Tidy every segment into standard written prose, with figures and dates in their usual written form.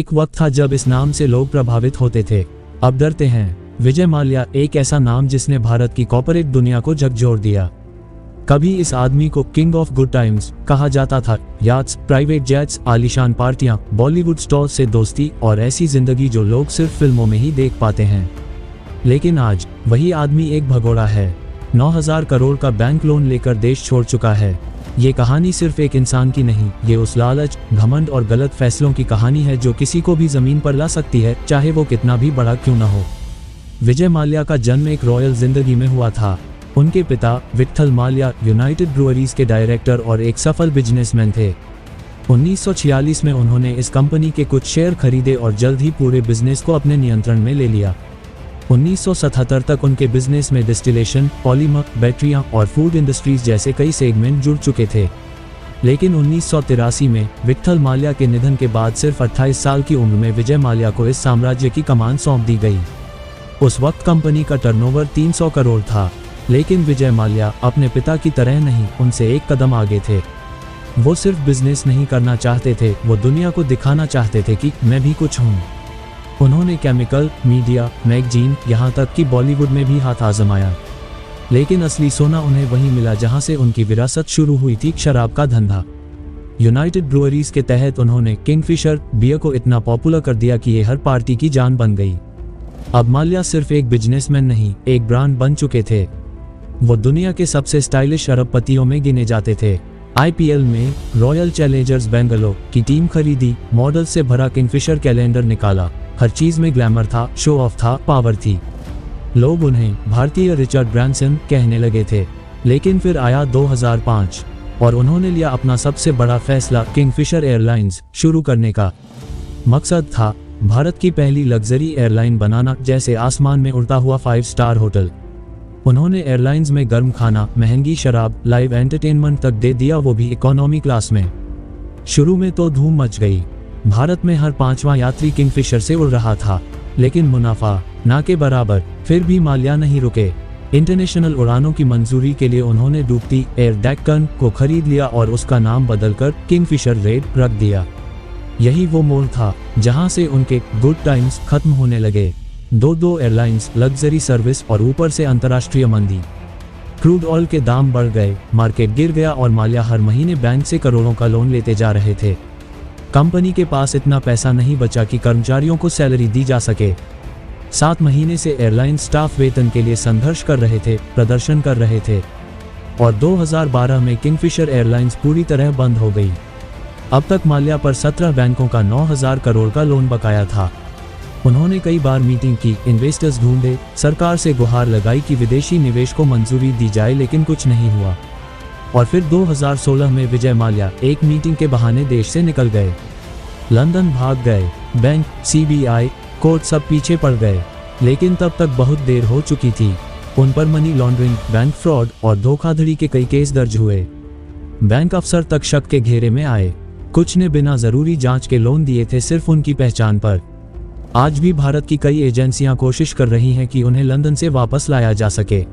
एक वक्त था जब इस नाम से लोग प्रभावित होते थे, अब डरते हैं। विजय माल्या एक ऐसा नाम जिसने भारत की कॉर्पोरेट दुनिया को झकझोर दिया। कभी इस आदमी को किंग ऑफ गुड टाइम्स कहा जाता था। याट्स, प्राइवेट जेट्स, आलीशान पार्टियां, बॉलीवुड स्टार्स से दोस्ती और ऐसी जिंदगी जो लोग सिर्फ फिल्मों में ही देख पाते हैं। लेकिन आज वही आदमी एक भगोड़ा है। 9,000 करोड़ का बैंक लोन लेकर देश छोड़ चुका है। ये कहानी सिर्फ एक इंसान की नहीं, ये उस लालच, घमंड और गलत फैसलों की कहानी है जो किसी को भी जमीन पर ला सकती है, चाहे वो कितना भी बड़ा क्यों न हो। विजय माल्या का जन्म एक रॉयल जिंदगी में हुआ था। उनके पिता विट्ठल माल्या यूनाइटेड ब्रूअरीज के डायरेक्टर और एक सफल बिजनेसमैन थे। 1946 में उन्होंने इस कंपनी के कुछ शेयर खरीदे और जल्द ही पूरे बिजनेस को अपने नियंत्रण में ले लिया। 1977 तक उनके बिजनेस में डिस्टिलेशन, पॉलीमर, बैटरियां और फूड इंडस्ट्रीज जैसे कई सेगमेंट जुड़ चुके थे। लेकिन 1983 में विट्ठल माल्या के निधन के बाद सिर्फ 28 साल की उम्र में विजय माल्या को इस साम्राज्य की कमान सौंप दी गई। उस वक्त कंपनी का टर्नओवर 300 करोड़ था, लेकिन विजय माल्या अपने पिता की तरह नहीं, उनसे एक कदम आगे थे। वो सिर्फ बिजनेस नहीं करना चाहते थे, वो दुनिया को दिखाना चाहते थे कि मैं भी कुछ हूँ। उन्होंने केमिकल, मीडिया, मैगजीन, यहाँ तक कि बॉलीवुड में भी हाथ आजमाया। लेकिन असली सोना उन्हें वहीं मिला जहाँ से उनकी विरासत शुरू हुई थी, शराब का धंधा। यूनाइटेड ब्रूअरीज के तहत उन्होंने किंगफिशर बियर को इतना पॉपुलर कर दिया कि ये हर पार्टी की जान बन गई। अब माल्या सिर्फ एक बिजनेसमैन नहीं, एक ब्रांड बन चुके थे। वो दुनिया के सबसे स्टाइलिश अरबपतियों में गिने जाते थे। IPL में रॉयल चैलेंजर्स बेंगलोर की टीम खरीदी, मॉडल से भरा किंगफिशर कैलेंडर निकाला। हर चीज में ग्लैमर था, शो ऑफ था, पावर थी। लोग उन्हें भारतीय रिचर्ड ब्रांसन कहने लगे थे। लेकिन फिर आया 2005 और उन्होंने लिया अपना सबसे बड़ा फैसला, किंगफिशर एयरलाइंस शुरू करने का। मकसद था भारत की पहली लग्जरी एयरलाइन बनाना, जैसे आसमान में उड़ता हुआ 5 स्टार होटल। उन्होंने एयरलाइंस में गर्म खाना, महंगी शराब, लाइव एंटरटेनमेंट तक दे दिया, वो भी इकोनॉमी क्लास में। शुरू में तो धूम मच गई। भारत में हर 5वां यात्री किंगफिशर से उड़ रहा था, लेकिन मुनाफा ना के बराबर। फिर भी माल्या नहीं रुके। इंटरनेशनल उड़ानों की मंजूरी के लिए उन्होंने डूबती एयर डेक्कन को खरीद लिया और उसका नाम बदलकर किंगफिशर रेड रख दिया। यही वो मोड़ था जहां से उनके गुड टाइम्स खत्म होने लगे। दो एयरलाइंस, लग्जरी सर्विस और ऊपर से अंतर्राष्ट्रीय मंदी। क्रूड ऑयल के दाम बढ़ गए, मार्केट गिर गया और माल्या हर महीने बैंक से करोड़ों का लोन लेते जा रहे थे। कंपनी के पास इतना पैसा नहीं बचा कि कर्मचारियों को सैलरी दी जा सके। 7 महीने से एयरलाइन स्टाफ वेतन के लिए संघर्ष कर रहे थे, प्रदर्शन कर रहे थे और 2012 में किंगफिशर एयरलाइंस पूरी तरह बंद हो गई। अब तक माल्या पर 17 बैंकों का 9,000 करोड़ का लोन बकाया था। उन्होंने कई बार मीटिंग की, इन्वेस्टर्स ढूंढे, सरकार से गुहार लगाई कि विदेशी निवेश को मंजूरी दी जाए, लेकिन कुछ नहीं हुआ। और फिर 2016 में विजय माल्या एक मीटिंग के बहाने देश से निकल गए, लंदन भाग गए। बैंक, CBI, कोर्ट सब पीछे पड़ गए। लेकिन तब तक बहुत देर हो चुकी थी। उन पर मनी लॉन्ड्रिंग, बैंक फ्रॉड और धोखाधड़ी के कई केस दर्ज हुए। बैंक अफसर तक शक के घेरे में आए। कुछ ने बिना जरूरी जांच के लोन दिए थे, सिर्फ उनकी पहचान पर। आज भी भारत की कई एजेंसियां कोशिश कर रही हैं कि उन्हें लंदन से वापस लाया जा सके।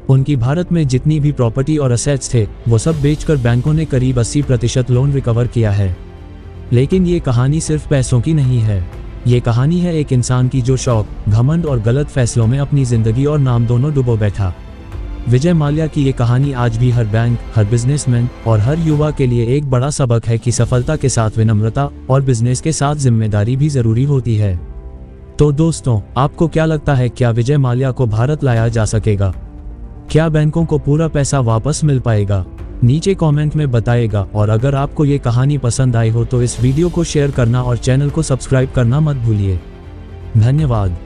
उनकी भारत में जितनी भी प्रॉपर्टी और असेट्स थे, वो सब बेचकर बैंकों ने करीब 80% लोन रिकवर किया है। लेकिन ये कहानी सिर्फ पैसों की नहीं है। ये कहानी है एक इंसान की जो शौक, घमंड और गलत फैसलों में अपनी जिंदगी और नाम दोनों डुबो बैठा। विजय माल्या की ये कहानी आज भी हर बैंक, हर बिजनेसमैन और हर युवा के लिए एक बड़ा सबक है कि सफलता के साथ विनम्रता और बिजनेस के साथ जिम्मेदारी भी जरूरी होती है। तो दोस्तों, आपको क्या लगता है, क्या विजय माल्या को भारत लाया जा सकेगा? क्या बैंकों को पूरा पैसा वापस मिल पाएगा? नीचे कमेंट में बताएगा। और अगर आपको ये कहानी पसंद आई हो तो इस वीडियो को शेयर करना और चैनल को सब्सक्राइब करना मत भूलिए। धन्यवाद।